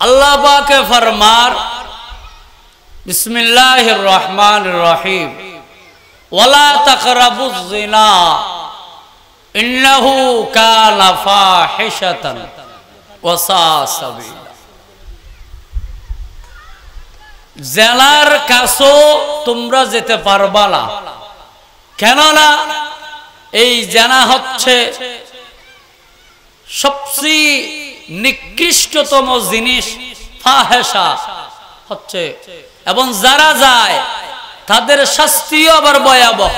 अल्लाह पाक फरमार बिस्मिल्लाहिर रहमानिर रहीम वला तक़रबुज़ ज़िना इन्नहु काना फ़ाहिशतन व साअ सबीला। ज़िनार काछो তোমরা যেতে পারবা না, কেননা এই জানা হচ্ছে সবচেয়ে নিকৃষ্টতম জিনিস, ফাহেশা হচ্ছে, এবং যারা যায় তাদের শাস্তিও আবার ভয়াবহ।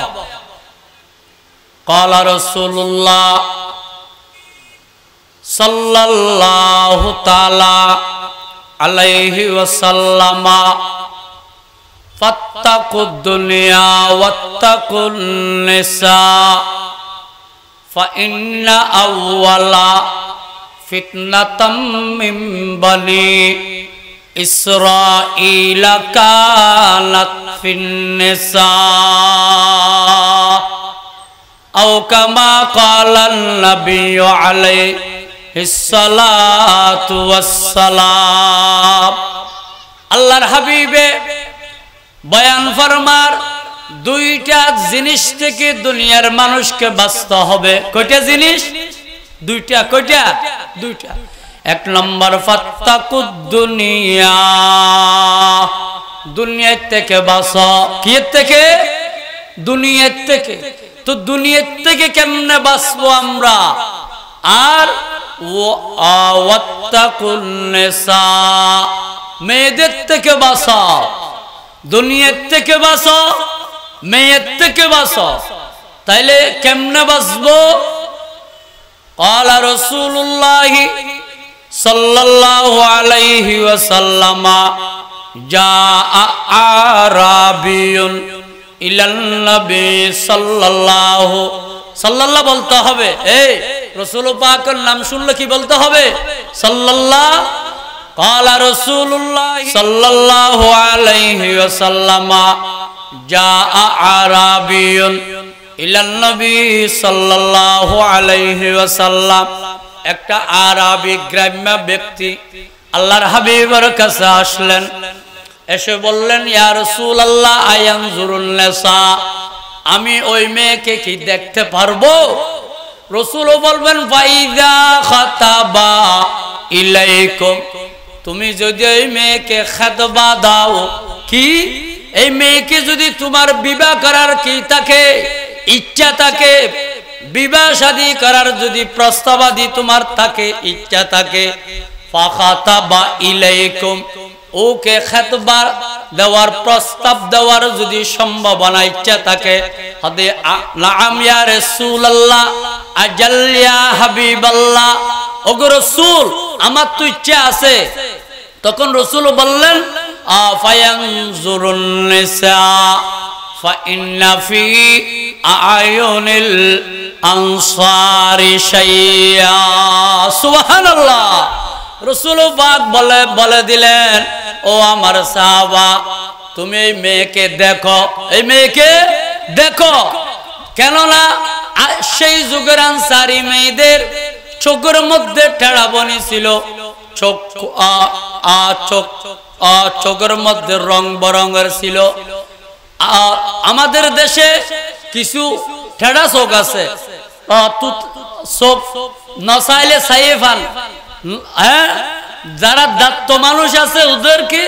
ক্বালা রাসূলুল্লাহ সাল্লাল্লাহু তাআলা আলাইহি ওয়াসাল্লাম ফাত্তাকুদ দুনিয়া ওয়াত্তাকুন নিসা فإن أول فتنة من بني إسرائيل كانت في النساء أو كما قال النبي عليه الصلاة والسلام। আল্লাহর হাবিবে বয়ান ফরমার দুইটা জিনিস থেকে দুনিয়ার মানুষকে বাঁচতে হবে। কয়টা জিনিস? দুইটা। কয়টা? দুইটা। এক নম্বর ফাত্তাকুদ দুনিয়া, দুনিয়ার থেকে বাঁচো। কি থেকে? দুনিয়ার থেকে। তো দুনিয়ার থেকে কেমনে বাঁচবো আমরা? আর ওয়াত্তাকুন নিসা, মেয়েদের থেকে বাঁচো। দুনিয়ার থেকে বাঁচো, মেয়ের থেকে বাঁচো। তাইলে কেমনে বাঁচবো? ক্বালা রাসূলুল্লাহ সাল্লাল্লাহু আলাইহি ওয়াসাল্লাম জাআ আরাবিয়ুন ইলান নবী সাল্লাল্লাহু বলতে হবে। এই রাসূল পাকের নাম শুনলে কি বলতে হবে? সাল্লাল্লাহু। ক্বালা রাসূলুল্লাহ সাল্লাল্লাহু আলাইহি ওয়াসাল্লাম জাআ আরাবিয়ুন ইলান নবী সাল্লাল্লাহু আলাইহি ওয়াসাল্লাম, একটা আরবি গ্রাম্য ব্যক্তি আল্লাহর হাবিবের কাছে আসলেন। এসে বললেন, ইয়া রাসূলুল্লাহ আয়ানজুরুন নিসা, আমি ওই মেয়েকে কি দেখতে পারবো? রাসূল বলবেন, ফাইযা খাতাবা ইলাইকুম, তুমি যদি ওই মেয়েকে খাতবা দাও, কি এই মেয়েকে যদি তোমার বিবাহ করার কি থাকে, ইচ্ছা থাকে, বিবাহ শাদী করার যদি প্রস্তাবাদি তোমার থাকে, ইচ্ছা থাকে, ফাখাতাবা ইলাইকুম, ওকে খাতবা দেওয়ার প্রস্তাব দেওয়ার যদি সম্ভাবনা ইচ্ছা থাকে, হদে নাম ইয়া রাসূলুল্লাহ, আজাল ইয়া হাবিবাল্লাহ, ওগো রাসূল আমার তো ইচ্ছা আছে। তখন রাসূল বললেন, ফায়ানজুরুন নিসা ফাইন্না ফি আয়ুনিল আনসারি শাইয়া। সুবহানাল্লাহ। রাসূল পাক বলে দিলেন, ও আমার সাহাবা, তুমি এই মেয়েকে দেখো, এই মেয়েকে দেখো। কেননা সেই যুগের আনসারি মেয়েদের চোখের মধ্যে টেড়াবনি ছিল, চোখের মধ্যে রং বরঙের ছিল। আমাদের দেশে কিছু ঠেড়া চোখ আছে, চোখ নসাইলে সাইফান, হ্যাঁ, যারা দাঁত মানুষ আছে ওদেরকে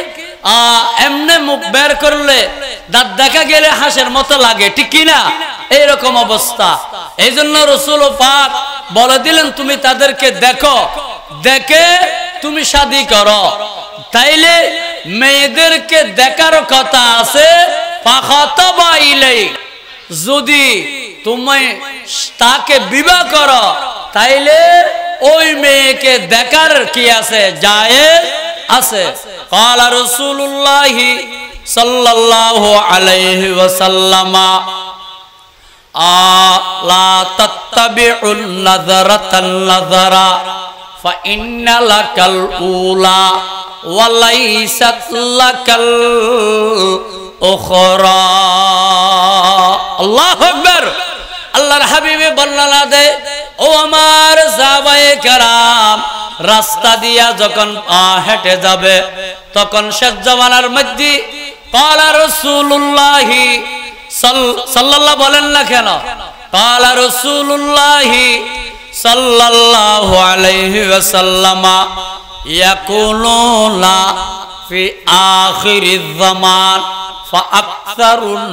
এমনি মুখ বের করলে দাঁত দেখা গেলে হাঁসের মতো লাগে, ঠিক কিনা? এইরকম অবস্থা। এই জন্য রাসূল পাক বলে দিলেন, তুমি তাদেরকে দেখো, দেখে তুমি শাদী করো। তাইলে মেয়েদেরকে দেখার কথা আছে, ফাখাতাবা ইলাই, যদি তুমি তাকে বিবাহ করো তাইলে ওই মেয়েকে দেখার কি আছে, জায়েজ আছে। ক্বালা রাসূলুল্লাহ সাল্লাল্লাহু আলাইহি ওয়াসাল্লাম লা তাত্তাবিউন নাযারাতান নাযারা ফাইন্না লাকাল উলা ওয়া লাইসাত লাকাল উখরা। আল্লাহু আকবার। আল্লাহর হাবিবে বর্ণনা দেয়, ও আমার সাহাবায়ে কেরাম, রাস্তা দিয়া যখন হেঁটে যাবে তখন শেষ জামানার মধ্যে ক্বালা রাসূলুল্লাহি সাল্লাল্লাহু বলেন না কেন, ক্বালা রাসূলুল্লাহি সাল্লাল্লাহু আলাইহি ওয়াসাল্লাম ইয়াকুলুনা ফি আখিরিজ জামান ফাআকসারুন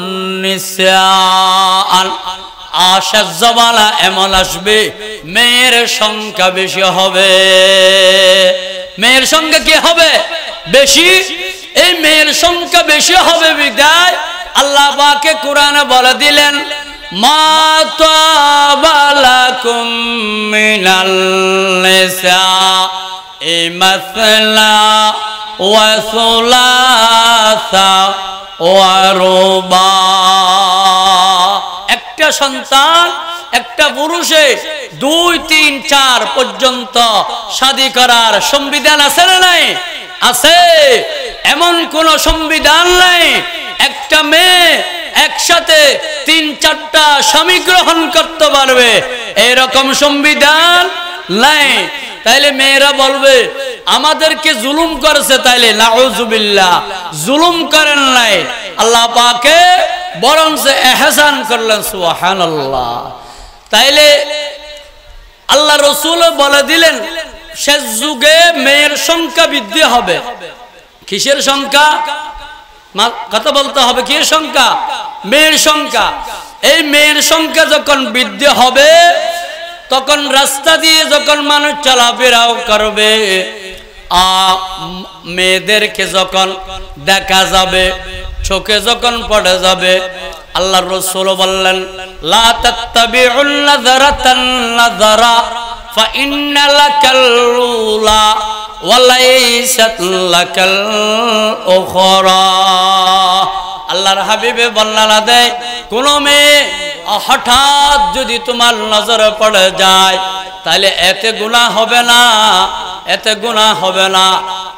নিসাআন, আশার জামানা এমন আসবে মেয়ের সংখ্যা বেশি হবে। মেয়ের সংখ্যা কি হবে? বেশি। এই মেয়ের সংখ্যা বেশি হবে বিদায় আল্লাহ পাকে কোরআনে বলে দিলেন, মা তাবালাকুম মিনাল নিসাই মাসলা ওয়া সুলাসা ওয়া রুবা। একটা সন্তান একটা পুরুষে 2, 3, 4 পর্যন্ত শাদী করার সংবিধান আছে না নাই? আছে। এমন কোন সংবিধান নাই একটা মেয়ে একসাথে 3-4টা স্বামী গ্রহণ করতে পারবে, এরকম সংবিধান নাই। তাইলে মেয়েরা বলবে আমাদেরকে জুলুম করেছে, তাইলে নাউজুবিল্লাহ, জুলুম করেন নাই, আল্লাহ পাকে বরঞ্চ ইহসান করলেন, সুবহানাল্লাহ। তাইলে আল্লাহ রাসূল বলে দিলেন শেষ যুগে মেয়ের সংখ্যা বৃদ্ধি হবে। কিসের সংখ্যা? কথা বলতে হবে, কিসের সংখ্যা? মেয়ের সংখ্যা। এই মেয়ের সংখ্যা যখন বৃদ্ধি হবে তখন রাস্তা দিয়ে যখন মানুষ চলাফেরাও করবে, মেয়েদেরকে যখন দেখা যাবে, চোখে যখন পড়ে যাবে, আল্লাহর রাসূল বললেন, লা তাত্তাবিউন নাযারাতান নাযারা ফাইন্না লাকাল উলা ওয়া লাইসাত লাকাল উখরা। আল্লাহর হাবিবে বর্ণনা দেয়, কোন মেয়ে হঠাৎ যদি তোমার নজরে পড়ে যায় তাহলে এতে গুনাহ হবে না, এতে গুনাহ হবে না।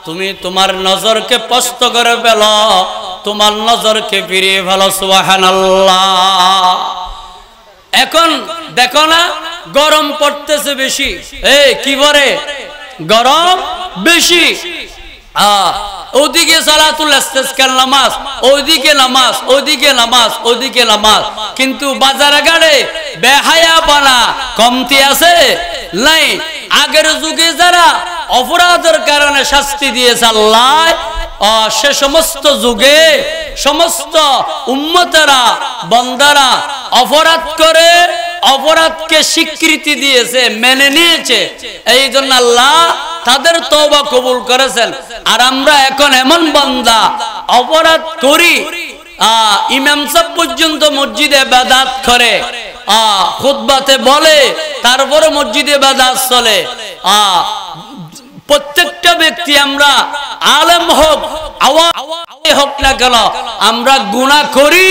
তুমি তোমার নজরকে পস্ত করে ফেলো, তোমার নজরকে ফিরিয়ে ফেলো, সুবহানাল্লাহ। এখন দেখো না গরম পড়তেছে বেশি, কি বলে গরম বেশি, ওদিকে সালাতুল ইস্তিসকার নামাজ, ওদিকে নামাজ, ওদিকে নামাজ, ওদিকে নামাজ, কিন্তু বাজারে গাড়ে বেহায়াপনা কমতি আছে নাই? আগের যুগে যারা অপরাধের কারণে শাস্তি দিয়েছে আল্লাহ, সে সমস্ত যুগে সমস্ত উম্মতেরা বান্দারা অপরাধ করে অপরাধকে স্বীকৃতি দিয়েছে, মেনে নিয়েছে, এই জন্য আল্লাহ তাদের তওবা কবুল করেছেন। আর আমরা এখন এমন বান্দা অপরাধ করি, ইমাম সাহেব পর্যন্ত মসজিদে বেদাত করে, খুতবাতে বলে, তারপরে মসজিদে বেদাত চলে। প্রত্যেকটা ব্যক্তি আমরা আলেম হোক আওয়ামী হোক না কেন, আমরা গুনাহ করি,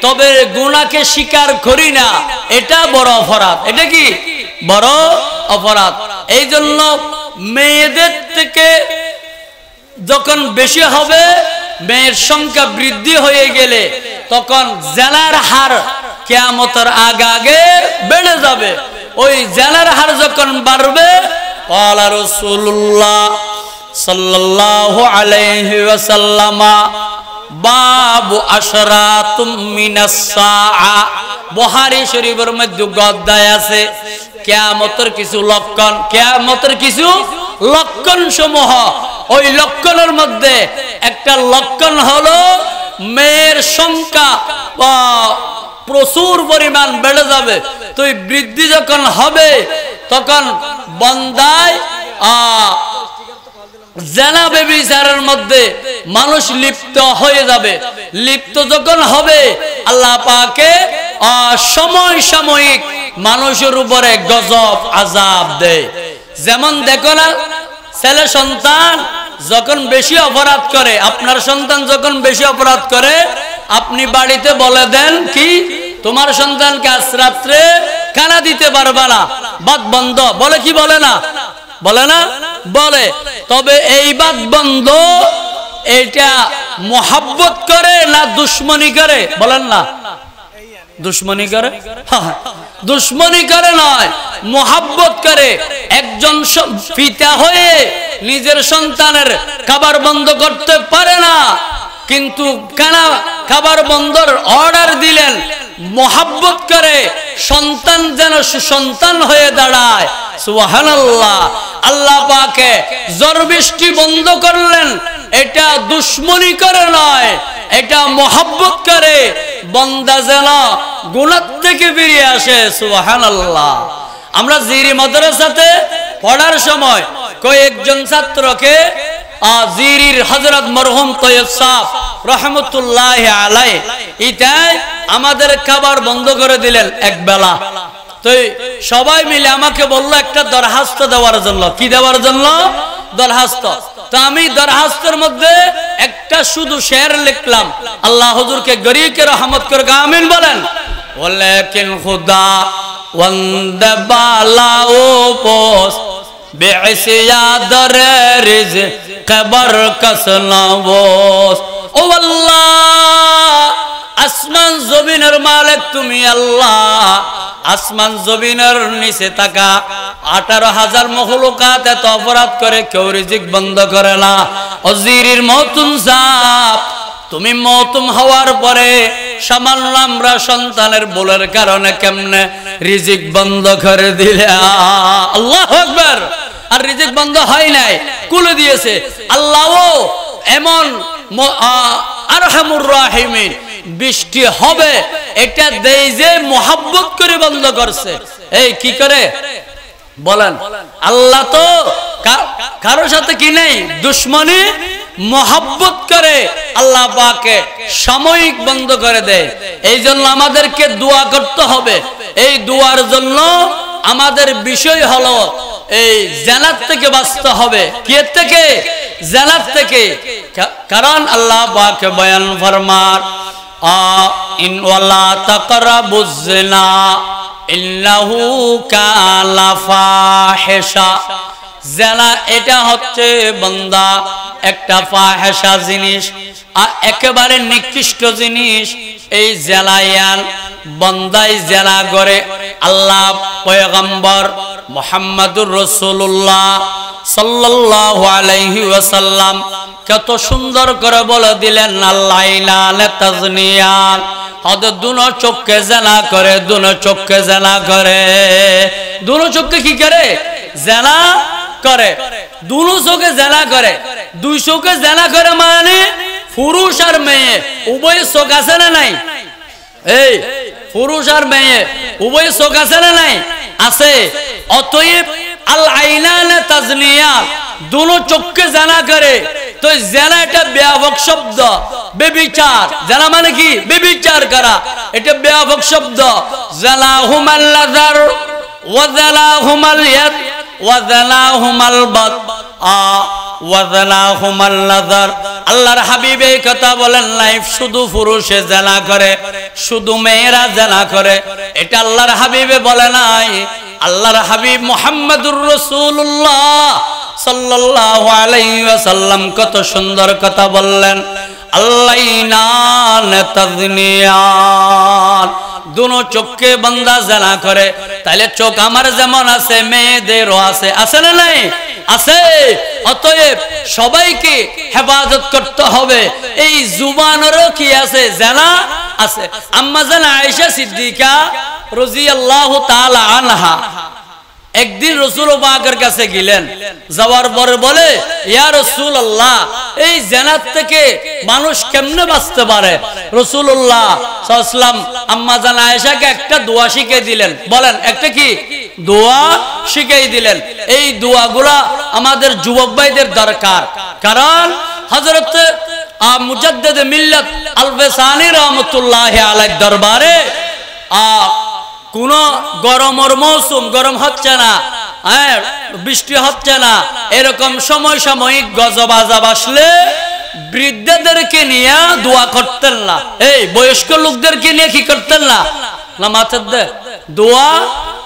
তবে গুনাহকে স্বীকার করি না, এটা বড় অপরাধ। এটা কি বড় অপরাধ। এই জন্য মেয়েদের থেকে যখন বেশি হবে, মেয়ের সংখ্যা বৃদ্ধি হয়ে গেলে তখন জেনার হার কিয়ামতের আগে বেড়ে যাবে। ওই জেনার হার যখন বাড়বে, ক্বালা রাসূলুল্লাহ সাল্লাল্লাহু আলাইহি ওয়াসাল্লাম বাবু আশরাতুম মিনাস সাআ, বুখারী শরীফের মধ্যে গদ্দায় আছে কিয়ামতের কিছু লক্ষণ, কিয়ামতের কিছু লক্ষণ সমূহ। ওই লক্ষণের মধ্যে একটা লক্ষণ হলো মেয়ের সংখ্যা প্রচুর পরিমাণ বেড়ে যাবে। তো এই বৃদ্ধি যখন হবে তখন বান্দায় জেনা ব্যভিচারের মধ্যে মানুষ লিপ্ত হয়ে যাবে। লিপ্ত যখন হবে আল্লাহ পাকে সময় সাময়িক মানুষের উপরে গজব আযাব দেয়। যেমন দেখো না, ছেলে সন্তান যখন বেশি অপরাধ করে, আপনার সন্তান যখন বেশি অপরাধ করে, আপনি বাড়িতে বলে দেন কি তোমার সন্তানকে আজ রাত্রে খানা দিতে পারবা না, বাত বন্ধ, বলে কি বলে না? বলে না? বলে। তবে এই বাত বন্ধ এটা মোহাব্বত করে না দুশ্মনী করে? বলেন না, দুশ্মনী করে। দুশ্মনী করে নয়, মোহাব্বত করে। একজন পিতা হয়ে নিজের সন্তানের খাবার বন্ধ করতে পারে না, কিন্তু কেন খাবার বন্ধর অর্ডার দিলেন? মোহাব্বত করে সন্তান যেন সুসন্তান হয়ে দাঁড়ায়। সুবহানাল্লাহ। আল্লাহ পাকে ঝড় বৃষ্টি বন্ধ করলেন, এটা দুশ্মনী করে নয়, এটা মোহাব্বত করে বান্দা যেন গুনাহ থেকে বেরিয়ে আসে। সুবহানাল্লাহ। আমরা জিরি মাদ্রাসাতে পড়ার সময় কয়েকজন ছাত্রকে জিরির হযরত মরহুম তৈয়ব সাহেব রহমতুল্লাহ আলাইহি এটাই আমাদের খাবার বন্ধ করে দিলেন এক বেলা। তো সবাই মিলে আমাকে বললো একটা দরখাস্ত দেওয়ার জন্য। কি দেওয়ার জন্য? দরখাস্ত। তো আমি দরখাস্তের মধ্যে একটা শুধু শের লিখলাম, আল্লাহ হুজুরকে গরিকে রহমত করে আমিন বলেন। ওয়ালাকিন খুদা ওয়ান্দ বালাও পোস বেইসিয়া দরে রিজক কবর কসনবস। ও আল্লাহ, আসমান জমিনের মালিক তুমি আল্লাহ। আসমান জমিনের নিচে থাকা 18,000 মখলুকাত এত অপরাধ করে কেউ রিজিক বন্ধ করে না। অজিরির মওতুম সাপ, তুমি মওতুম হওয়ার পরে সামান্য আমরা সন্তানের ভুলের কারণে কেমনে রিজিক বন্ধ করে দিলে। আল্লাহু আকবার। আর রিজিক বন্ধ হয় নাই, কুলে দিয়েছে আল্লাহও। এমন আরহামুর রাহিমিন, বৃষ্টি হবে এটা দেই যে মোহাব্বত করে বন্ধ করছে। এই কি করে বলেন? আল্লাহ তো কারোর সাথে কি নেই, দুশ্মনী, মোহাব্বত করে আল্লাহ পাকে সাময়িক বন্ধ করে দেয়। এই জন্য আমাদেরকে দোয়া করতে হবে। এই দোয়ার জন্য আমাদের বিষয় হলো এই জান্নাত থেকে বাঁচতে হবে। কি থেকে? জান্নাত থেকে। কারণ আল্লাহ পাক বয়ান ফরমান ইন ওয়ালা তাকরাবুজ জিনা ইন্নাহু কানা ফাহিশা। জিনা এটা হচ্ছে বান্দা একটা ফাহিশা জিনিস, আর একেবারে নিকৃষ্ট জিনিস। এই জিনায়ান বান্দাই জিনা করে। আল্লাহ পয়গম্বর মুহাম্মদুর রাসূলুল্লাহ সাল্লাল্লাহু আলাইহি ওয়াসাল্লাম কত সুন্দর করে বলে দিলেন, আল্লাইনা তাজনিয়ান, হদ দুনো চোখে জিনা করে, দুনো চোখে জিনা করে। দুনো চোখে কি করে? জিনা করে। দুনো চোখে জিনা করে। দুই চোখে জিনা করে মানে পুরুষ আর মেয়ে উভয় চোখ আছে না নাই? এই পুরুষ আর মেয়ে উভয় চোখ আছে না নাই? আছে। অতএব আল আইনান তাজনিয়ান, দুনো চোখকে জানা করে। তো জানা এটা ব্যাপক শব্দ, বেবিচার। জানা মানে কি? বেবিচার করা, এটা ব্যাপক শব্দ। জালাহুমাল লাযার ওয়া জালাহুমাল ইয়াদ ওয়া জালাহুমাল বাত ওয়া জালাহুমাল লাযার। আল্লাহর হাবিব এই কথা বলেন নাই শুধু পুরুষে জানা করে, শুধু মেয়েরা জানা করে, এটা আল্লাহর হাবিবে বলে নাই। আল্লাহর হাবিব মুহাম্মদুর রাসূলুল্লাহ সাল্লাল্লাহু আলাইহি ওয়াসাল্লাম কত সুন্দর কথা বললেন, আল্লাইনা তাজনিয়ান, দুনো চোখকে বান্দা জানা করে। তাহলে চোখ আমার যেমন আছে, মেয়েদেরও আছে। আছে না নাই? আছে। অতএব সবাইকে হেফাজত করতে হবে। এই জুবানেরও কি আছে? জানা আছে। আম্মা জান আয়েশা সিদ্দিকা রাদিয়াল্লাহু তাআলা আনহা একদিন রাসূল পাকের কাছে গেলেন। যাওয়ার পরে বলে, ইয়া রাসূলুল্লাহ, এই জিনাত থেকে মানুষ কেমনে বাঁচতে পারে? রাসূলুল্লাহ সাল্লাল্লাহু আলাইহি ওয়াসাল্লাম আম্মা জান আয়েশাকে একটা দোয়া শিখিয়ে দিলেন। বলেন একটা কি দোয়া শিখিয়ে দিলেন? এই দোয়াগুলা আমাদের যুবক ভাইদের দরকার। কারণ হযরত মুজাদ্দিদ মিল্লাত আল-বেসানি রাহমাতুল্লাহি আলাইহির দরবারে কোন গরমের মৌসুম, গরম হচ্ছে না, বৃষ্টি হচ্ছে না, এরকম সময় সাময়িক গজব আযাব আসলে বৃদ্ধদেরকে নিয়ে দোয়া করতেন না। এই বয়স্ক লোকদেরকে নিয়ে কি করতেন না? নামাজে দোয়া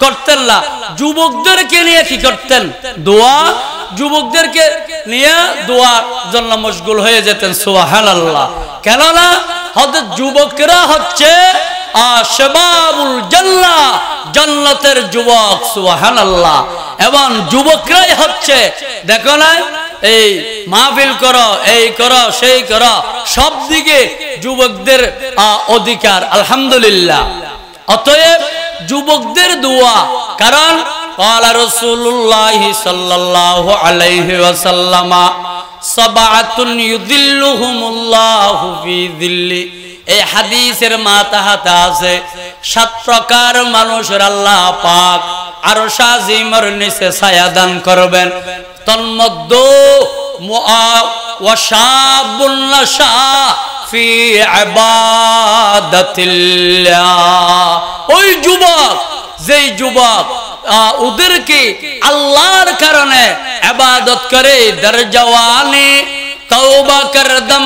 করতেন না। যুবকদেরকে নিয়ে কি করতেন? দোয়া। যুবকদেরকে নিয়ে দোয়ার জন্য মশগুল হয়ে যেতেন। সুবহানাল্লাহ। কেননা হযরত যুবকরা হচ্ছে শাবাবুল জান্নাহ, জান্নাতের যুবক, সুবহানাল্লাহ। এবং যুবকরাই হচ্ছে, দেখো না, এই মাহফিল করো, এই করো, সেই করো, সব দিকে যুবকদের অধিকার, আলহামদুলিল্লাহ। অতএব যুবকদের দোয়া, কারণ ক্বালা রাসূলুল্লাহ সাল্লাল্লাহু আলাইহি ওয়াসাল্লাম সাবআতুন ইউযিল্লুহুমুল্লাহু ফি যিল্লি, এই হাদিসের মাতাহাতে আছে 7 প্রকার মানুষের আল্লাহ পাক আরশ আজিমের নিচে ছায়া দান করবেন। তন্মধ্যে ওয়াশাবুন নাশা ফি ইবাদাতিল্লাহ, ওই যুবক, যেই যুবক ওদেরকে আল্লাহর কারণে ইবাদত করে, দরজওয়ানি তওবা করদম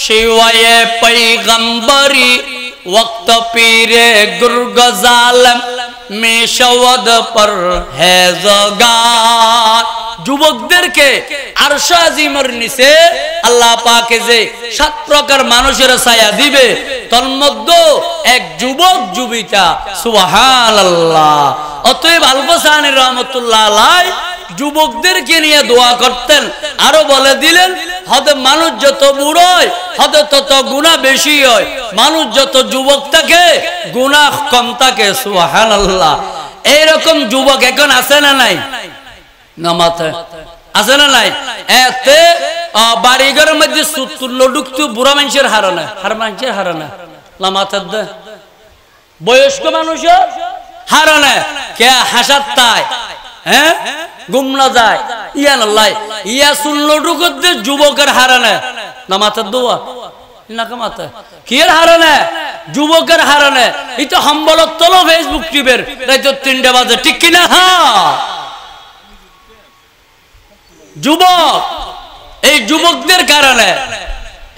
শিওয়ে পয়গম্বরি वक्त पीरे गुरगजालम में शवद पर हेजगार। যুবকদেরকে আরশ আজিমের নিচে আল্লাহ পাকে যে 7 প্রকার মানুষের ছায়া দিবে, তন্মধ্যে এক যুবক যুবিকা, সুবহানাল্লাহ। অতএব আল-বাসানি রহমাতুল্লাহ আলাইহি যুবকদেরকে নিয়ে দোয়া করতেন। আরো বলে দিলেন, হয়তো মানুষ যত বুড়ো হয় হয়তো তত গুনাহ বেশি হয়, মানুষ যত যুবক থাকে গুনাহ কম থাকে, সুবহানাল্লাহ। এইরকম যুবক এখন আছে না নাই? নামাতে আছে না নাই? এতে বাড়িঘরের মধ্যে সুতুল্য ঢুকতো, বুড়া মানুষের হারানা, হার মানুষের হারানা, নামাতে বয়স্ক মানুষের হারানা, কে হাসাত তাই, হ্যাঁ গুমনা যায়, ইয়া নল্লাই ইয়া সুল্লো ঢুকতে যুবকের হারানা, নামাতে দোয়া নাকামাতে কি এর হারানা, যুবকের হারানা। এই তো হাম্বলত তলো ফেসবুক টিপের রাত 3টা বাজে, ঠিক কিনা? হ্যাঁ, যুবক, এই যুবকদের কারণে,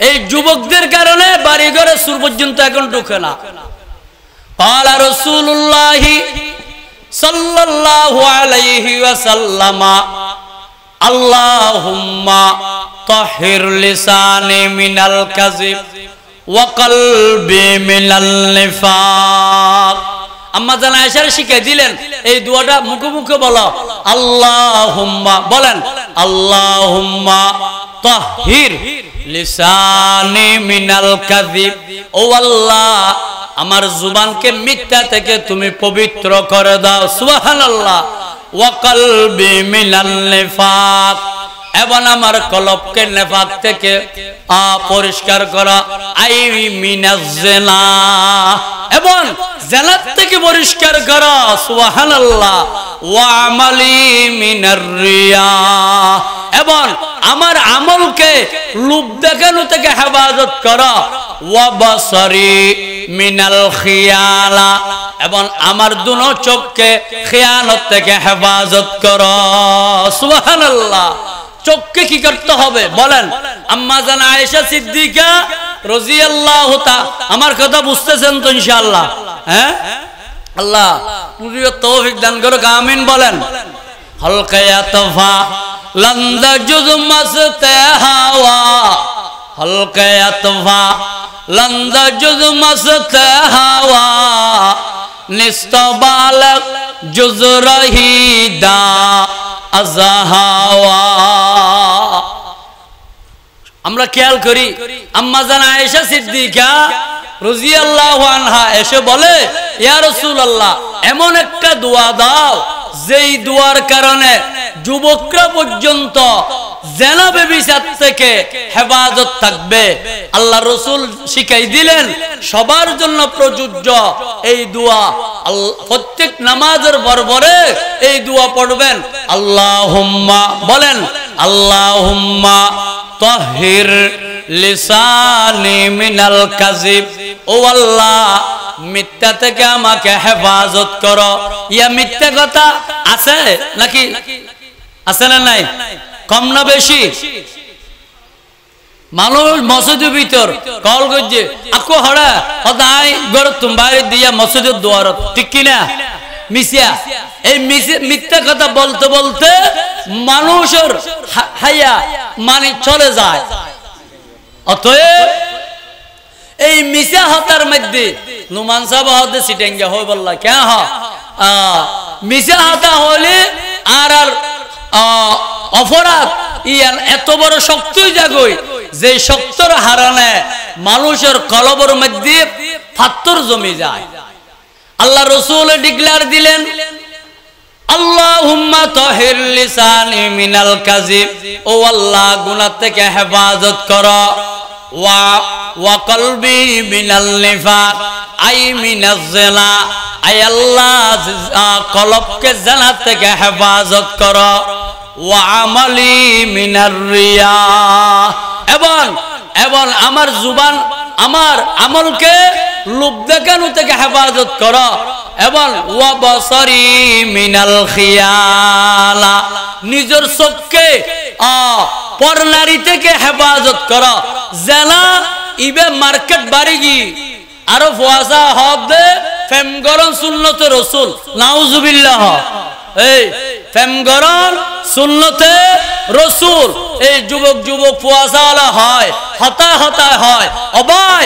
এই যুবকদের কারণে বাড়ি ঘরে সুর পর্যন্ত এখন ঢুকে না। ক্বালা রাসূলুল্লাহ সাল্লাল্লাহু আলাইহি ওয়াসাল্লাম আল্লাহুম্মা তাহির লিসানি মিনাল কাযিব ওয়া কলবি মিনাল নিফাক। আম্মা জান আয়েশা শিখিয়ে দিলেন এই দোয়াটা মুখে মুখে বলো, আল্লাহুম্মা, বলেন আল্লাহুম্মা তাহির লিসানি মিনাল কাযিব, ও আল্লাহ আমার জুবানকে মিথ্যা থেকে তুমি পবিত্র করে দাও, সুবহানাল্লাহ। ওয়া কলবি মিনাল নিফাক, এবং আমার কলবকে নেফাক থেকে পরিষ্কার করা, আই মিনাজ জিনা, এবং জিনাত থেকে পরিষ্কার করা, সুবহানাল্লাহ। ওয়া আমালি মিনার রিয়া, এবং আমার আমলকে লোভ দেখানো থেকে হেফাজত করা, ওয়া বাসারি মিনাল খিয়ালা, এবং আমার দুনো চোখকে খিয়ানত থেকে হেফাজত করা, সুবহানাল্লাহ। চোখকে কি করতে হবে বলেন? আম্মা জান আয়েশা সিদ্দিকা রাদিয়াল্লাহু তাআলা, আমার কথা বুঝতেছেন তো ইনশাআল্লাহ? হ্যাঁ, আল্লাহ পুরো তৌফিক দান করো, আমিন বলেন। হলকায়াতফা লন্দা জুজ মস্তে হাওয়া, হলকায়াতফা লন্দা জুজ মস্তে হাওয়া, নিস্তবালক জুজ রহিদা আজহাওয়া। আমরা খেয়াল করি, আম্মা জান আয়েশা সিদ্দিকা রাদিয়াল্লাহু আনহা এসে বলে, ইয়া রাসূলুল্লাহ এমন একটা দোয়া দাও যেই দোয়ার কারণে যুবকরা পর্যন্ত জিনা ব্যভিচার থেকে হেফাজত থাকবে। আল্লাহ রাসূল শিখাই দিলেন সবার জন্য প্রযোজ্য এই দোয়া, প্রত্যেক নামাজের পরে এই দোয়া পড়বেন। আল্লাহুম্মা, বলেন আল্লাহুম্মা তাহির লিসানি মিনাল কাযিব, ও আল্লাহ মিথ্যা থেকে আমাকে হেফাজত করো। ইয়া মিথ্যা কথা আছে নাকি? আছে না নাই? কম না বেশি? মানুষ মসজিদের ভিতর কল করছে, আকো হড়া হদাই গর তুম বাইরে দিয়া মসজিদের দুয়ারত, ঠিক কিনা? মিশিয়া এই মিথ্যা কথা বলতে বলতে মানুষের হায়া মানে চলে যায়। অতএব এই মিশা হাতার মধ্যে নুমান সাহেব হতে সিটেঙ্গা হয় বললা কে মিশা হাতা হলে আর অপরাধ ইয়ান এত বড় শক্তই জাগই যে শক্তর হারানে মানুষের কলবর মধ্যে পাথর জমে যায়। আল্লাহ রাসূল ডিক্লেয়ার দিলেন আল্লাহুম্মা তাহির লিসানি মিনাল কাযিব, ও আল্লাহ গুনাহ থেকে হেফাজত করো, ওয়া কলবি মিনাল নিফাক আই মিনাজ জিনা, আই আল্লাহ কলবকে জিনা থেকে হেফাজত করো, ওয়া আমালি মিনার রিয়া, এবং আমার জুবান আমার আমলকে লোভ দেখানো থেকে হেফাজত করো, এবং ওয়া বাসারি মিনাল খিয়ালা, নিজের চোখকে পরনারী থেকে হেফাজত করো। জিনা ইবে মার্কেট বাড়ি গি আরো ফুয়াসা হবে ফেম গরম সুন্নতে রাসূল নাউজুবিল্লাহ, এই ফেম গরম সুন্নতে রাসূল, এই যুবক ফুয়াসালা হয় হতায় হয় অবাই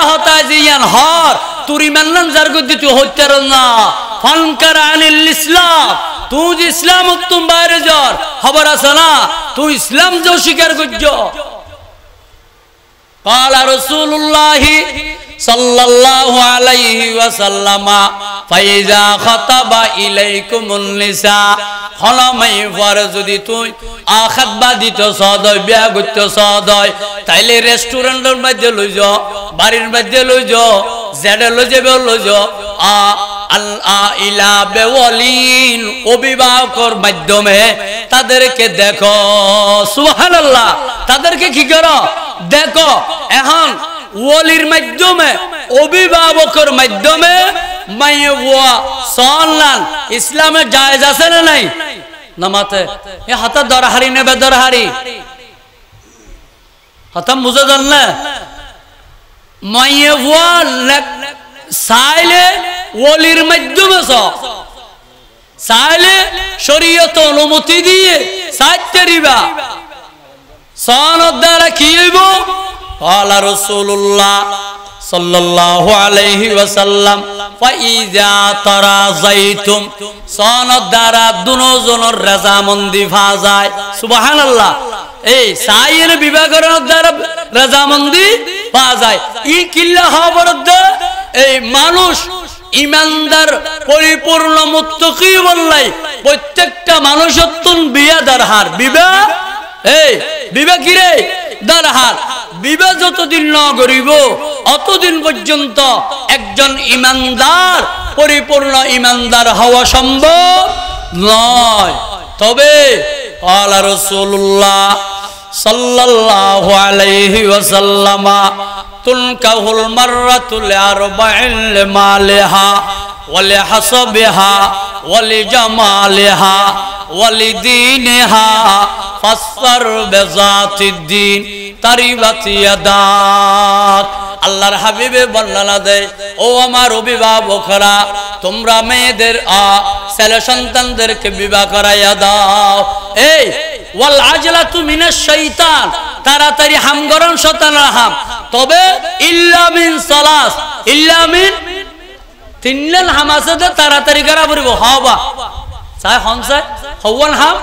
হতায় জিয়ান হর তুরি মানন জারগুদি তুই হত্যার না ফানকার আনিল ইসলাম, তুই ইসলাম তুম বাইরে যার খবর আছে না, তুই ইসলাম যে স্বীকার করছ। قال رسول الله صلى الله عليه وسلم فإذا خطب إليكم النساء হলমাই পর যদি তুই আখাতবা দিত সদয় বিয়া করতে সদয় তাইলে রেস্টুরেন্টের মধ্যে লই যাও, বাড়ির মধ্যে লই যাও, জেডে লই যাবে লই যাও, ইলা বেওয়ালিন অভিভাবকর মাধ্যমে তাদেরকে দেখো, সুবহানাল্লাহ, তাদেরকে কি করো দেখো। এখন ওলির মাধ্যমে অভিভাবকের মাধ্যমে ইসলামে জায়েজ আছে না নাই? নামাতে এ হাতা দরহারি নে বেদরহারি হাতাম বুঝে জান না মাইয়ে সাইলে ওলির মাধ্যমে সাইলে শরীয়ত অনুমতি দিয়ে সাইতে রিবা সনদ দ্বারা কি হইব? ক্বালা রাসূলুল্লাহ সাল্লাল্লাহু আলাইহি ওয়াসাল্লাম ফাইযা তারাযাইতুম, সনদ দ্বারা দুজনের রাজামন্দি ফাজায়, সুবহানাল্লাহ। এই সাইয়ের বিভাগের দ্বারা রাজামন্দি ফাজায় ই কিল্লা হবরদ, এই মানুষ ইমানদার পরিপূর্ণ মুত্তাকি বললাই প্রত্যেকটা মানুষের তুন বিয়া দরহার বিবাহ, এই বিবাহ কি রে দরহার, বিবাহ যতদিন না করিব অতদিন পর্যন্ত একজন ইমানদার পরিপূর্ণ ইমানদার হওয়া সম্ভব নয়। তবে ক্বালা রাসূলুল্লাহ সাল্লাল্লাহু আলাইহি ওয়াসাল্লাম তুনকাহুল মাররাতু লিআরবাইন লিমালিহা ওয়া লিহাসাবিহা ওয়া লিজামালিহা ওয়া লিদীনিহা ফাসসার বিযাতিদ্দিন তারিবাত ইয়াদাক। আল্লাহর হাবিবে বর্ণনা দেয়, ও আমার অভিভাবকরা তোমরা মেয়েদের ছেলে সন্তানদেরকে বিবাহ করাইয়া দাও। এই ওয়াল আজলাতু মিনাশ শাইতান, তাড়াতাড়ি হাম গরম শয়তানের হাম, তবে ইল্লা মিন সালাস, ইল্লা মিন তিনলেন হাম আছে যে তাড়াতাড়ি করা পড়ব হওয়া চাই হনসে হওয়ান হাম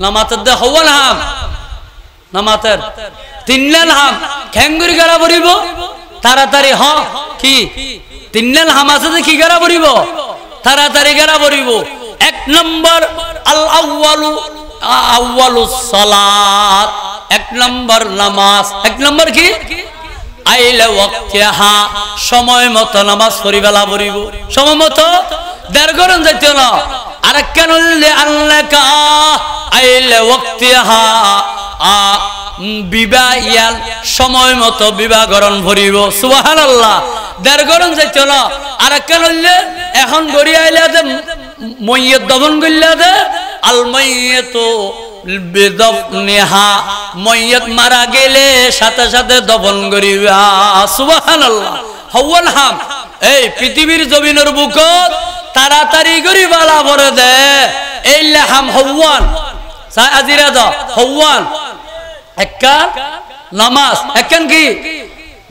নামাতের দে হওয়ান হাম নামাতের তিনলেন হাম খেঙ্গুরি করা পড়ব তাড়াতাড়ি হ কি তিনলেন হাম আছে যে কি করা পড়ব তাড়াতাড়ি করা পড়ব। এক নম্বর আল আউয়ালুস সালাত, এক নম্বর নামাজ, এক নম্বর কি আইলে ওয়াক্তিহা, সময় মতো নামাজ পড়িবেলা পড়িব, সময় মতো দেড় গরম যাইতে না। আর কেন আল্লাকা আইলে ওয়াক্তিহা বিবাহ ইয়াল সময় মতো বিবাহ গরম ভরিব, সুবহানাল্লাহ, দেড় গরম যাইতে না। আর কেন এখন গড়ি আইলে দে মইয়ত দফন করলে দে আল মাইয়াতু বিদফনিহা, মইয়ত মারা গেলে সাথে সাথে দফন করিবা, সুবহানাল্লাহ। হওয়ান হাম এই পৃথিবীর জমিনের বুকত তাড়াতাড়ি করি বালা ভরে দে এই হাম হওয়ান আজিরা দ হওয়ান, একখান নামাজ, একখান কি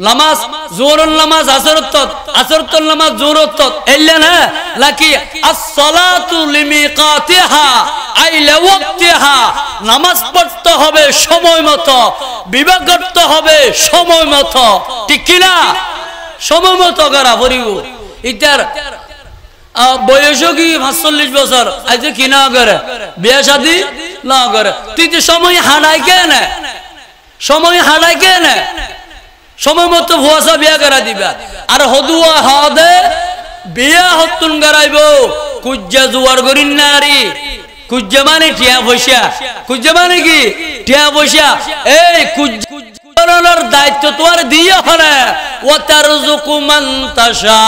নামাজ জোহরের নামাজ আসরের নামাজ জোহরত এলে না লাকি as-salatu limiqatiha আই লিওয়াক্তিহা নামাজ পড়তে হবে সময় মতো বিবাহ করতে হবে সময় মতো ঠিক কি না সময় মতো করা পড়িব ইটার বয়স কি 45 বছর আজ কি না করে বিয়ে শাদী না করে তুই যে সময় হারাই কেন সময় মতো ভুয়াশা বিয়া করা দিবা আর হদুয়া হদে বিয়া হতুন করাইব কুজ্জা জুয়ার গরিন নারী কুজ্জা মানে টিয়া পয়সা কুজ্জা মানে কি টিয়া পয়সা এই কুজ্জার দায়িত্ব তোমার দিয়ে হলে ওয়াতারযুকু মান তাশা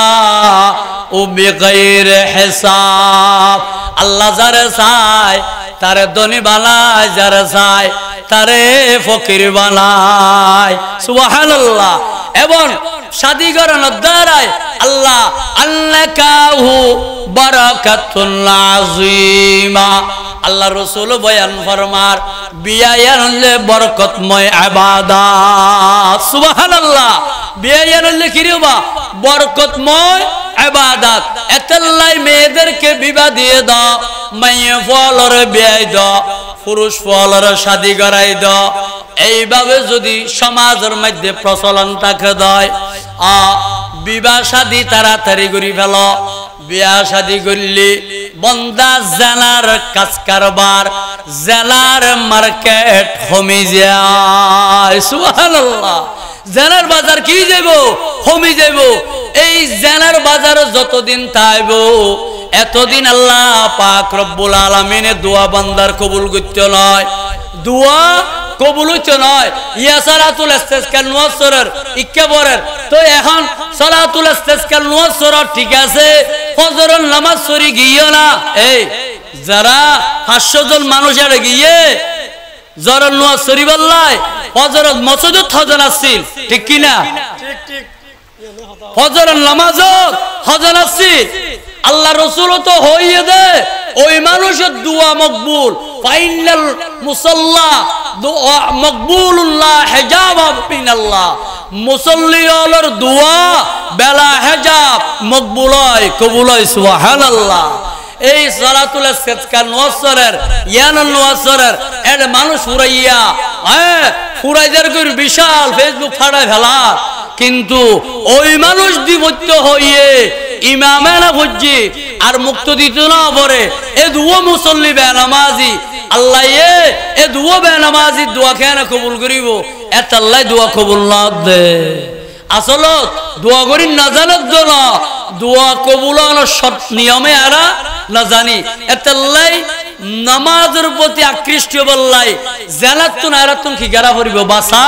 ও বিগাইরি হিসাব আল্লাহ যারে চায় তারে ধনী বানায় যারে চায় তারে ফকির বানায় সুবহানাল্লাহ এবং শাদী করানোর দ্বারাই আল্লাহ আল্লাকাহু বারাকাতুন আযীমা আল্লাহ রাসূল বয়ান ফরমার বিয়া হলে বরকতময় ইবাদত সুবহানাল্লাহ বিয়া হলে কি রেবা বরকতময় ইবাদত এতলাই মেয়েদেরকে বিবাহ দিয়ে দাও মাইয়ে ফলরে বিয়ে দাও পুরুষ ফলরে শাদী করাই দাও এইভাবে যদি সমাজের মধ্যে প্রচলন থাকে দেয় বিবাহ শাদী তাড়াতাড়ি করে ফেল বিয়া শাদী করলে বন্দা জেলার কাজ কারবার জেলার মার্কেট কমে যায় সুবহানাল্লাহ জেলার বাজার কি যাইব কমে যাইব এই জেলার বাজার যতদিন থাকব এতদিন আল্লাহ পাক রব্বুল আলামিনের দোয়া বান্দার কবুল করতে নয় দোয়া কবুল হইতে নয় ইয়া সালাতুল ইস্তিসকার নুসরের ইক্কাবরের তো এখন সালাতুল ইস্তিসকার নুসর ঠিক আছে ফজরের নামাজ পড়ি গিয়ে না এই যারা 500 জন মানুষ আরে গিয়ে জরর নুয়াজ শরীফ আল্লাহ ফজরের মসজিদত হজন আসছিল ঠিক কি না ঠিক ঠিক ফজরের নামাজত হজন আসছিল আল্লাহ রাসূল তো হইয়ে দে ওই মানুষের দোয়া মকবুল ফাইনাল মুসাল্লা দোয়া মকবুলুল্লাহ হিজাব মিনাল্লাহ মুসাল্লিয়ার দোয়া বেলা হিজাব মকবুল হয় কবুল হয় সুবহানাল্লাহ এই সালাতুল ইস্তিসকার নুসরের ইয়ানুন নুসরের এর মানুষ ফুরাইয়া ফুরাইদের কই বিশাল ফেসবুক ফাড়ায় ফেলা কিন্তু ওই মানুষ দিবত্য হইয়ে ইমামেরা বুঝি আর মুক্ত দিত না পরে এ দুও মুসল্লি বেনামাজি আল্লাহ এ দুও বেনামাজি দোয়া কেন কবুল করিব এত আল্লাহ দোয়া কবুল না দে আসলে দোয়া করি না জানত না দোয়া কবুলানোর সব নিয়মে আরা না জানি এত আল্লাহ নামাজের প্রতি আকৃষ্ট বললাই জালাতুন আরাতুন কি গারা পড়িব বাসা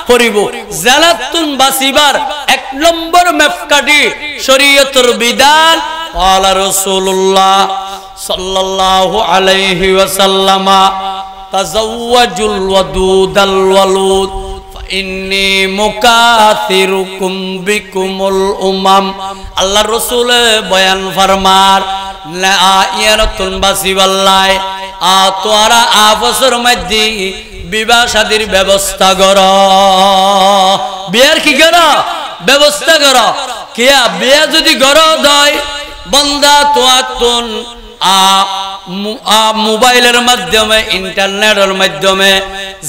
পড়িব জালাতুন বাসিবার এক নম্বর মাপকাঠি শরীয়তের বিধান قال رسول الله صلى الله عليه وسلم تزوجوا الودود الولود فإني مكاثركم بكم الأمم আল্লাহ রাসূল বয়ান ফরমার লা ইয়ারাতুন বাসিবাল্লাহ তোরা আপসের মধ্যে বিবাহ শাদীর ব্যবস্থা করো বিয়ার কি করো ব্যবস্থা করো কিয়া বিয়া যদি করো দয় বন্দা তোয়াতুন মোবাইলের মাধ্যমে ইন্টারনেটের মাধ্যমে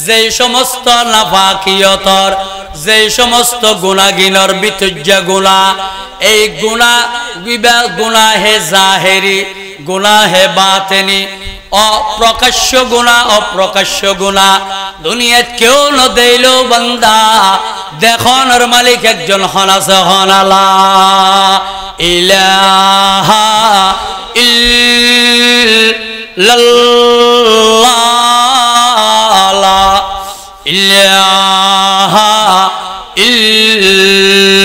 যে সমস্ত নাফাকিয়তর যে সমস্ত গুনাহগিনর বিতুজ্জা গুনাহ এই গুনাহে জাহেরি গুনাহে বাতিনি অপ্রকাশ্য গুনাহ অপ্রকাশ্য গুনাহ দুনিয়াত কেউ ন দেইলো বান্দা দেখনের মালিক একজন হন আছে হন আল্লাহ ইলাহা ইল্লাল্লাহ ইলাহা ইল্লাল্লাহ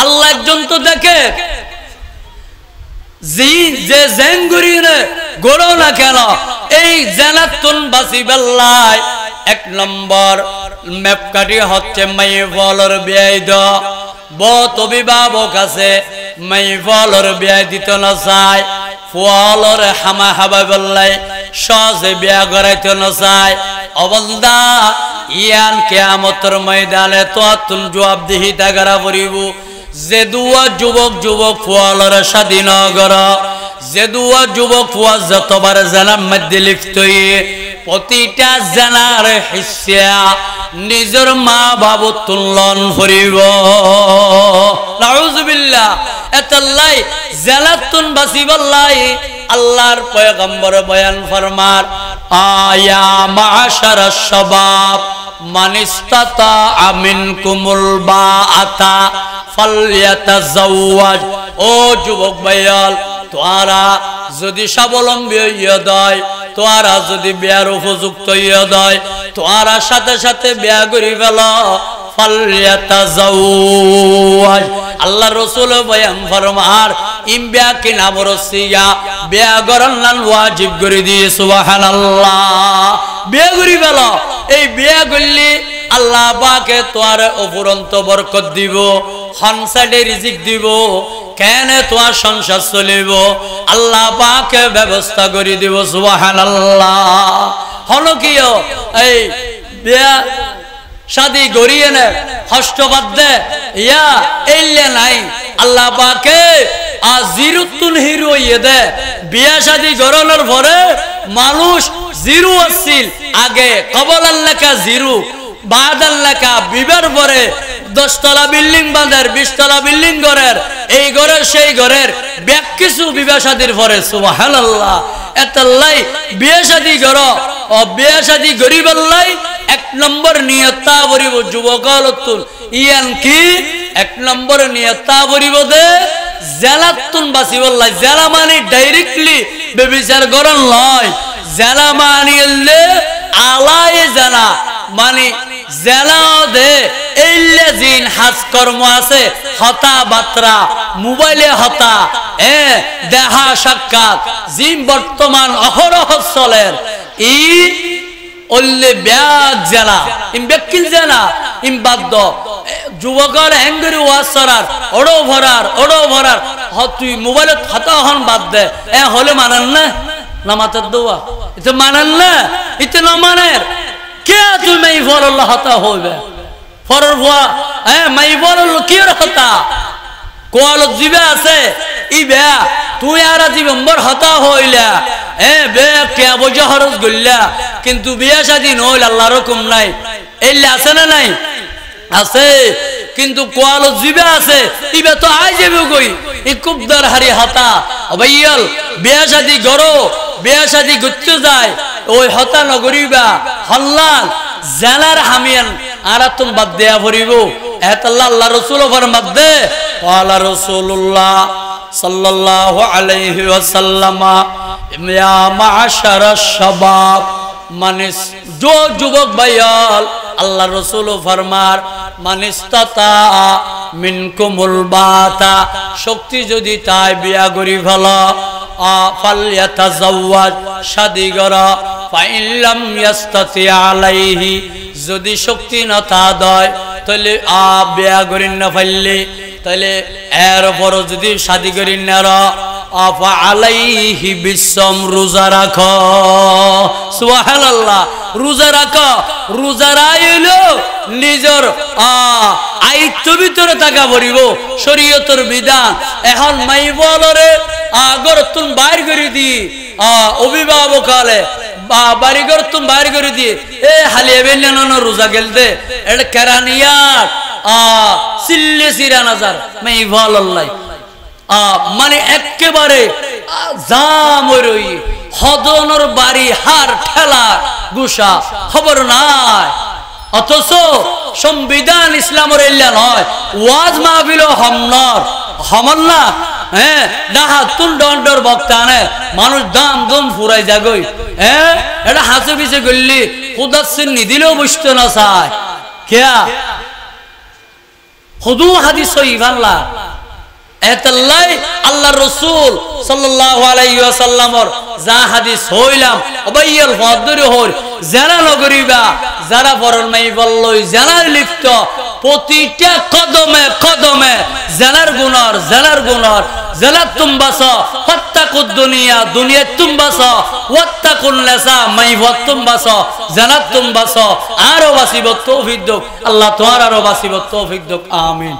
আল্লাহ একজন তো দেখে যে জেনগুরিনে গড়ো না কেন এই জানাতুন বাসিবাল্লাহ এক নম্বর মেপকাঠি হচ্ছে মাইফলর বিয়ে দাও বহুত অভিভাবক আছে মাইফলর বিয়ে দিতে না চায় ফলর হামা হাবা বললাই সহজে বিয়া করাইতে না চায় অবন্দা ইয়ান কিয়ামতের ময়দানে তো তুল জবাবদিহিতা করা পড়িব যে দুয়া যুবক যুবক ফুয়ালর স্বাধীন কর যে দুয়া যুবক ফুয়া যতবার জানার মধ্যে লিপ্ত প্রতিটা জানার হিস্সা নিজের মা বাবু তুলন করিব নাউযুবিল্লাহ এতাল্লাই জালাতুন বাসিবাল্লাহ আল্লাহর পয়গম্বর বয়ান ফরমার আয়া মাশারাশ শাবাব মান ইসতাতা মিনকুমুল বাআতা ফালইয়াতাযাওয়াজ ও যুবক ভাইয়াল তোরা যদি স্বাবলম্বী হইয়া দেয় তোরা যদি বিয়ার উপযুক্ত হইয়া দেয় তোরা সাথে সাথে বিয়া করি ফেল ফালইয়াতাযাওয়াজ আল্লাহ রাসূল বয়ান ফরমার ইম বিয়া কিনা বরসিয়া বিয়া করার ওয়াজিব করে দিয়ে সুবহানাল্লাহ বিয়া করি ফেল এই বিয়া করলে আল্লাহ পাকে তোর অফুরন্ত বরকত দিব হানসাডে রিজিক দিব কেন তোমার সংসার চলিব আল্লাহ পাকে ব্যবস্থা করে দিব সুবহানাল্লাহ হলো কি এই বিয়া শাদি গড়িয়ে নে হষ্ট বাদ দে ইয়া এলে নাই আল্লাহ পাকে আজিরুতুন হিরো ইয়ে দে বিয়া শাদি গড়ানোর পরে মানুষ জিরো আসছিল আগে কবল আল্লাহকা জিরো বাদ আল্লাহকা বিবার পরে 10 তলা বিল্ডিং বাঁধার 20 তলা বিল্ডিং গড়ের এই ঘরের সেই ঘরের ব্যাক কিছু বিবাহ শাদীর পরে সুবহানাল্লাহ এতাল্লাই বিয়ে শাদী করো ও বিয়ে শাদী গরিবাল্লাই এক নম্বর নিয়তা বরিব যুবকলতুন ইয়ান কি এক নম্বর নিয়তা বরিব দে জালাতুন বাসিবাল্লাহ জালা মানে ডাইরেক্টলি বেবিচার করন লয় জালা মানে আলায়ে জানা মানে জেলা দে এইলে জিন হাজ কর্ম আছে হতা বাত্রা মোবাইলে হতা দেহা সাক্ষাৎ জিন বর্তমান অহরহ চলের ই ওল্লে ব্যাগ জেলা ইম বেকিল জেলা ইম বাদ্য যুবকর হ্যাঙ্গরি ওয়াসরার ওড়ো ভরার তুই মোবাইলত হতা হন বাদ দে হলে মানান না নামাতের দোয়া এটা মানান না এটা না মানের কে তুই মাই ফরল্লাহ হতা হইবে ফরর ভুয়া মাই ফরল্লাহ কি হতা কোয়াল জিবে আছে ই বে তুই আর জীবম্বর হতা হইলা বে কে বজা খরচ গইলা কিন্তু বিয়া শাদী নইল আল্লাহর হুকুম নাই এইলে আছে না নাই আছে কিন্তু কোয়াল জিবে আছে ইবে তো আই যাবে কই ই কুবদার হারি হতা ভাইয়াল বিয়া শাদী গরো বিয়া শাদী গুচ্ছ যায় ওই হতা নগরিবা হল্লাল জানার হামিয়ান আর তুমি বাদ দেয়া ভরিব এতাল্লাহ আল্লাহ রাসূল ফরমাত দে ওয়ালা রাসূলুল্লাহ সাল্লাল্লাহু আলাইহি ওয়াসাল্লাম ইয়া মাশারাশ শাবাব মানিস जो যুবক ভাইয়াল আল্লাহ রাসূল ফরমার মানিস্তাতা মিনকুমুল বাতা শক্তি যদি তাই বিয়া করি ফেলা ফালইয়াতাযাওয়াজ শাদী করা ফাইল্লাম ইয়াস্তাতি আলাইহি যদি শক্তি না তা দয় তাহলে বিয়া করিন না ফেললে তাহলে এর পর যদি শাদী করিন না আফা আলাইহি বিসম রোজা রাখো সুবহানাল্লাহ রোজা রাখো রোজা রাইলো নিজের আইত্য ভিতরে থাকা পড়িব শরীয়তের বিধান এখন মাই বলরে আগর তুন বাইর করে দি অভিভাবকালে বাড়ি ঘর তুম বাইর করে দিয়ে হালিয়ে বেললেন রোজা গেলতে এটা কেরানিয়ার সিল্লে সিরা নাজার মাই বলল্লাই মানে একেবারে জাম রই হদনর বাড়ি হার ঠেলা গুসা খবর নাই অথচ সংবিধান ইসলামের এল্লা নয় ওয়াজ মাহফিল হমনর হমন না ডাহা তুল দণ্ডর বক্তানে মানুষ দাম দম ফুরাই যাগই এটা হাসে পিছে গল্লি খুদাসিন নিদিলেও বুঝতে না চায় কেয়া খুদু হাদিস ইভানলা এতাল্লাই আল্লাহ রাসূল সাল্লাল্লাহু আলাইহি ওয়াসাল্লামর যা হাদিস হইলাম অবাইয়াল ফদরি হল যারা নগরিবা যারা পরল মাই বললই যারা লিপ্ত প্রতিটা কদমে কদমে জেনার গুনার জেনাত তুমবাস হত্তাকুদ দুনিয়া তুমবাস ওয়াত্তাকুন লাসা মাইওয়াত তুমবাস জেনাত তুমবাস আরো বাসিব তৌফিক দাও আল্লাহ তোমার আরো বাসিব তৌফিক দাও আমিন।